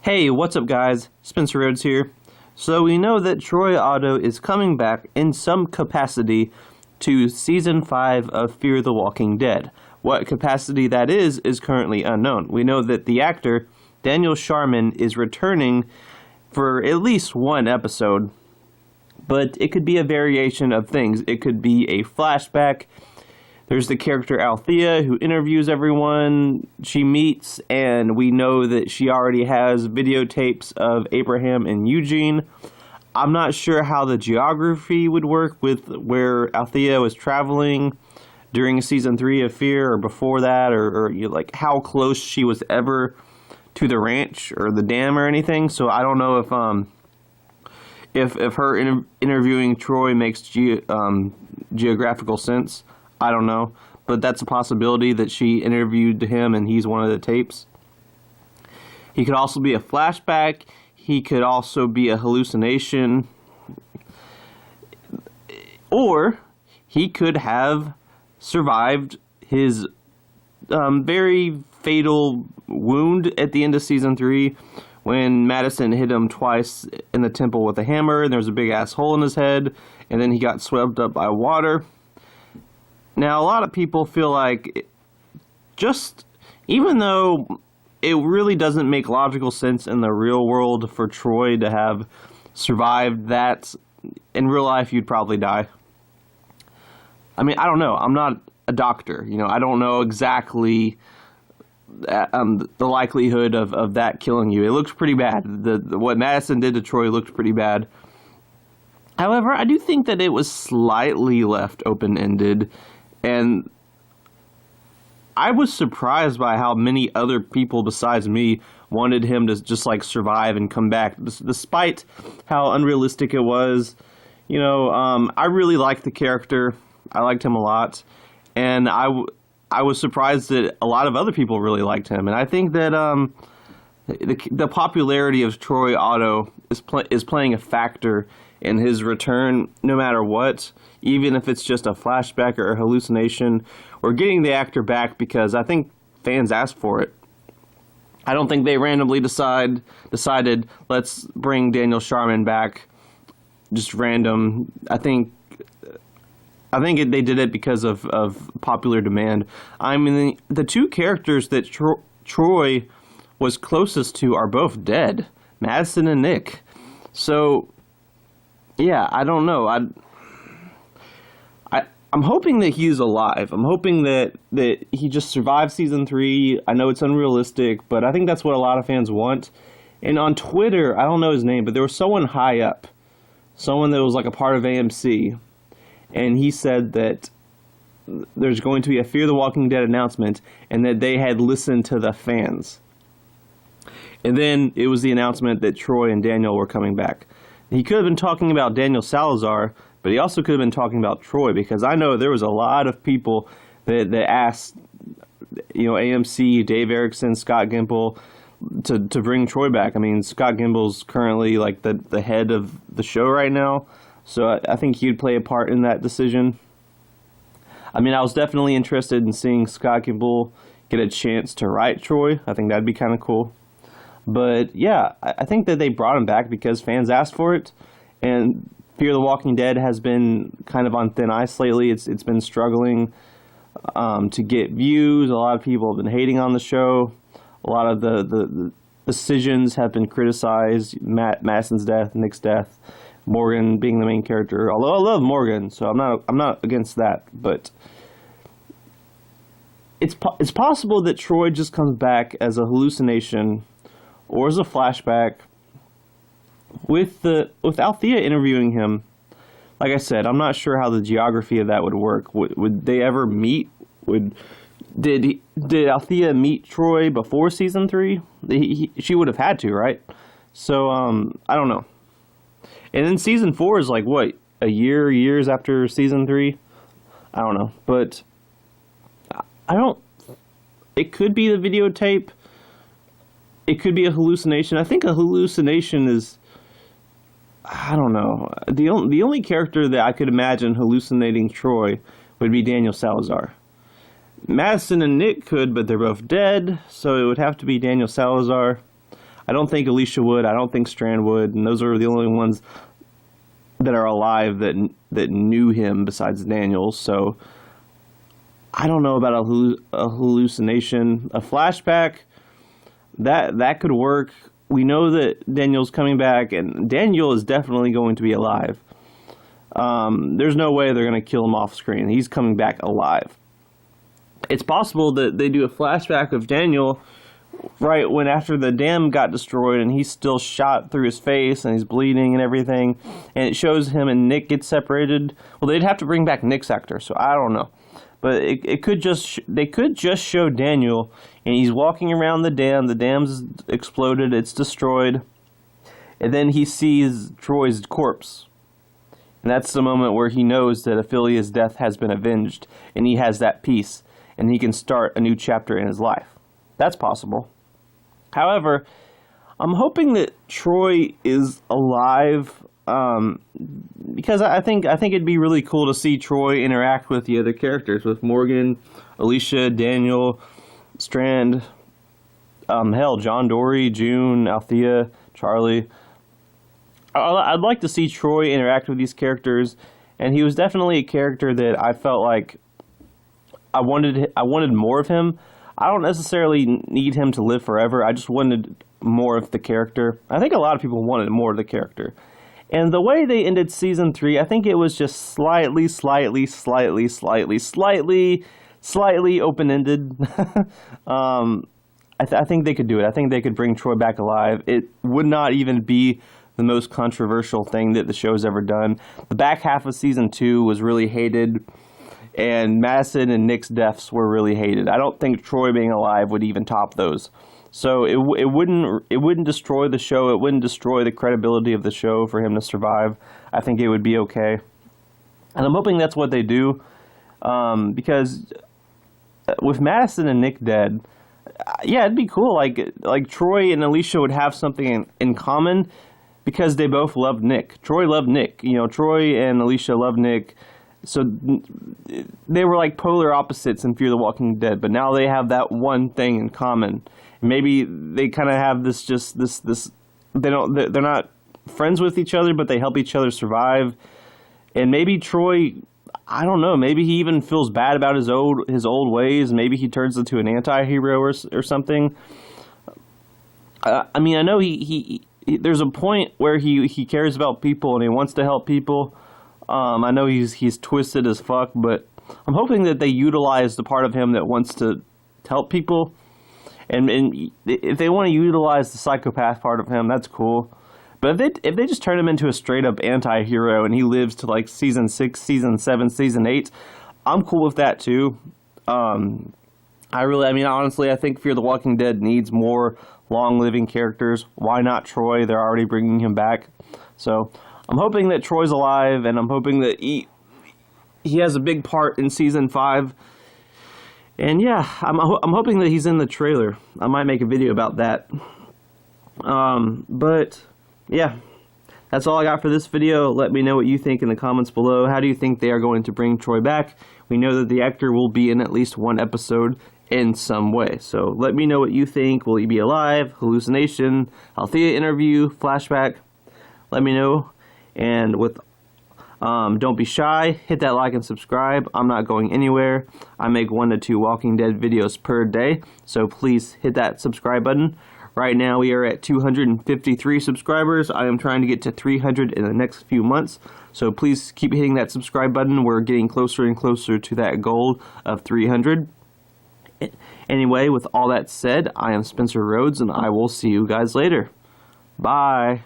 Hey, what's up guys? Spencer Rhodes here. So we know that Troy Otto is coming back in some capacity to Season 5 of Fear the Walking Dead. What capacity that is currently unknown. We know that the actor, Daniel Sharman, is returning for at least one episode, but it could be a variation of things. It could be a flashback. There's the character Althea who interviews everyone she meets, and we know that she already has videotapes of Abraham and Eugene. I'm not sure how the geography would work with where Althea was traveling during Season 3 of Fear or before that, or like how close she was ever to the ranch or the dam or anything. So I don't know if her interviewing Troy makes geographical sense. I don't know, but that's a possibility that she interviewed him and he's one of the tapes. He could also be a flashback. He could also be a hallucination. Or he could have survived his very fatal wound at the end of Season 3 when Madison hit him twice in the temple with a hammer and there was a big ass hole in his head, and then he got swept up by water. Now, a lot of people feel like, even though it really doesn't make logical sense in the real world for Troy to have survived that, in real life you'd probably die. I mean, I don't know. I'm not a doctor. I don't know exactly the likelihood of that killing you. It looks pretty bad. What Madison did to Troy looked pretty bad. However, I do think that it was slightly left open-ended. And I was surprised by how many other people besides me wanted him to just survive and come back, despite how unrealistic it was. I really liked the character. I liked him a lot, and I was surprised that a lot of other people really liked him. And I think that the popularity of Troy Otto is playing a factor in his return, no matter what, even if it's just a flashback or a hallucination. We're getting the actor back because I think fans asked for it. I don't think they randomly decided, let's bring Daniel Sharman back, just random. I think they did it because of popular demand. I mean, the two characters that Troy was closest to are both dead, Madison and Nick. So, yeah, I don't know. I'm hoping that he's alive. I'm hoping that he just survived Season 3. I know it's unrealistic, but I think that's what a lot of fans want. And on Twitter, I don't know his name, but there was someone high up, someone that was a part of AMC, and he said that there's going to be a Fear the Walking Dead announcement and that they had listened to the fans. And then it was the announcement that Troy and Daniel were coming back. He could have been talking about Daniel Salazar, but he also could have been talking about Troy, because I know there was a lot of people that asked, AMC, Dave Erickson, Scott Gimple, to bring Troy back. I mean, Scott Gimple's currently the head of the show right now, so I think he'd play a part in that decision. I mean, I was definitely interested in seeing Scott Gimple get a chance to write Troy. I think that'd be kind of cool. But yeah, I think that they brought him back because fans asked for it, and Fear the Walking Dead has been kind of on thin ice lately. It's been struggling to get views. A lot of people have been hating on the show. A lot of the decisions have been criticized. Madison's death, Nick's death, Morgan being the main character. Although I love Morgan, so I'm not against that. But it's possible that Troy just comes back as a hallucination or as a flashback. With Althea interviewing him, like I said, I'm not sure how the geography of that would work. Would they ever meet? Did Althea meet Troy before Season 3? She would have had to, right? So I don't know. And then Season 4 is years after Season 3. I don't know, but it could be the videotape. It could be a hallucination. I think a hallucination is, I don't know. The only character that I could imagine hallucinating Troy would be Daniel Salazar. Madison and Nick could, but they're both dead, so it would have to be Daniel Salazar. I don't think Alicia would. I don't think Strand would. And those are the only ones that are alive that knew him besides Daniel. So I don't know about a hallucination. A flashback, that could work. We know that Daniel's coming back, and Daniel is definitely going to be alive. There's no way they're going to kill him off screen. He's coming back alive. It's possible that they do a flashback of Daniel right when after the dam got destroyed and he's still shot through his face and he's bleeding and everything, and it shows him and Nick get separated. Well, they'd have to bring back Nick's actor, so I don't know. But it could they could just show Daniel, and he's walking around the dam. The dam's exploded. It's destroyed. And then he sees Troy's corpse. And that's the moment where he knows that Ophelia's death has been avenged. And he has that peace. And he can start a new chapter in his life. That's possible. However, I'm hoping that Troy is alive. Because I think it'd be really cool to see Troy interact with the other characters, with Morgan, Alicia, Daniel, Strand, hell, John Dory, June, Althea, Charlie. I'd like to see Troy interact with these characters, and he was definitely a character that I felt like I wanted more of him. I don't necessarily need him to live forever. I just wanted more of the character. I think a lot of people wanted more of the character. And the way they ended Season 3, I think it was just slightly open-ended. I think they could do it. I think they could bring Troy back alive. It would not even be the most controversial thing that the show's ever done. The back half of Season 2 was really hated, and Madison and Nick's deaths were really hated. I don't think Troy being alive would even top those. So it wouldn't destroy the show. It wouldn't destroy the credibility of the show for him to survive. I think it would be okay, and I'm hoping that's what they do, because with Madison and Nick dead, yeah, it'd be cool. Like Troy and Alicia would have something in common because they both loved Nick. Troy loved Nick. You know, Troy and Alicia loved Nick. So they were like polar opposites in Fear the Walking Dead, but now they have that one thing in common. Maybe they kind of have this they're not friends with each other, but they help each other survive. And maybe Troy, I don't know, maybe he even feels bad about his old ways. Maybe he turns into an anti-hero or something. I mean, I know he there's a point where he cares about people and he wants to help people. I know he's twisted as fuck, but I'm hoping that they utilize the part of him that wants to help people. And if they want to utilize the psychopath part of him, that's cool. But if they just turn him into a straight up anti-hero and he lives to like Season 6, Season 7, Season 8, I'm cool with that too. Honestly, I think Fear the Walking Dead needs more long-living characters. Why not Troy? They're already bringing him back. So I'm hoping that Troy's alive, and I'm hoping that he has a big part in Season 5. And yeah, I'm hoping that he's in the trailer. I might make a video about that. But yeah, that's all I got for this video. Let me know what you think in the comments below. How do you think they are going to bring Troy back? We know that the actor will be in at least one episode in some way. So let me know what you think. Will he be alive? Hallucination? Althea interview? Flashback? Let me know. And don't be shy. Hit that like and subscribe. I'm not going anywhere. I make 1 to 2 Walking Dead videos per day. So please hit that subscribe button. Right now we are at 253 subscribers. I am trying to get to 300 in the next few months. So please keep hitting that subscribe button. We're getting closer and closer to that goal of 300. Anyway, with all that said, I am Spencer Rhodes, and I will see you guys later. Bye.